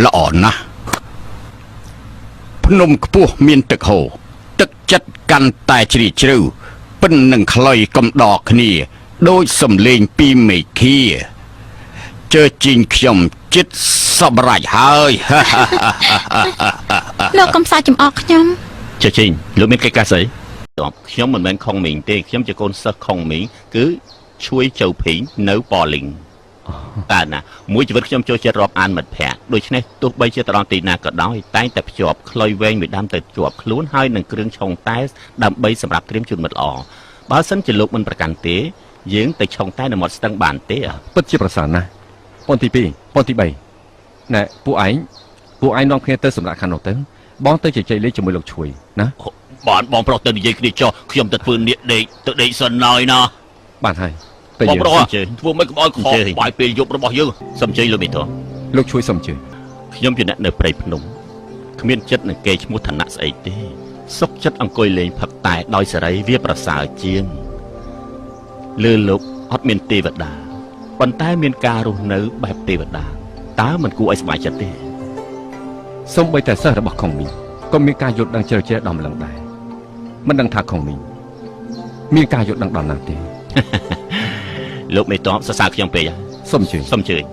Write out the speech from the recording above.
ល្អណាស់ភ្នំខ្ពស់មានទឹកហូរទឹកចិត្តកាន់តែជ្រាលជ្រៅពិននឹងខ្លុយកំដរគ្នាដូចសំលេងពីមេឃាជើជីងខ្ញុំចិត្តសម្រេចហើយ លោកកំសាចំអកខ្ញុំ ជើជីងលោកមានកិច្ចការស្អីខ្ញុំមិនមែនខុងមីងទេខ្ញុំជាកូនសិស្សខុងមីងគឺជួយជើភីងនៅប៉លីងតែណាមួយជីវិតខ្ញុំចូលចិត្តរាប់អានមិត្តភ័ក្តិដូច្នេះទោះបីជាទៅដល់ទីណាក៏ដោយតែងតែភ្ជាប់ខ្លុយវែងមួយដើមទៅជាប់ខ្លួនហើយនឹងគ្រឿងឆុងតែដើម្បីសម្រាប់ត្រៀមជូនមិត្តល្អបើសិនជាលោកមិនប្រកាន់ទេយើងទៅឆុងតែនៅមាត់ស្ទឹងបានទេពិតជាប្រសើរណាស់ប៉ុនទី2ប៉ុនទី3ណែពួកឯងនាំគ្នាទៅសម្រាប់ខាងនោះទៅបងទៅជជែកលេងជាមួយលោកឈួយណាបានបងប្រុសទៅនិយាយគ្នាចុះខ្ញុំទៅធ្វើនៀកដេកទៅដេកសិនហើយណាបានហើយបងប្រុសធ្វើមិនក្បោយខកបាយពេលយប់របស់យើងសូមជ័យលោកមេធំលោកជួយសូមជើញខ្ញុំជាអ្នកនៅព្រៃភ្នំគ្មានចិត្តនឹងគេឈ្មោះឋានៈស្អីទេសុខចិត្តអង្គុយលេងផឹកតែដោយសេរីវាប្រសើរជាងលើលោកអត់មានទេវតាប៉ុន្តែមានការរស់នៅបែបទេវតាតើមិនគួរឲ្យសប្បាយចិត្តទេសូម្បីតែសិស្សរបស់ខុងមីងក៏មានការយល់ដឹងជ្រៅជ្រះដល់ម្លឹងដែរមិនដឹងថាខុងមីងមានការយល់ដឹងដល់ណាទេលោកមេតបសរសើរខ្ញុំពេកសូមជើញ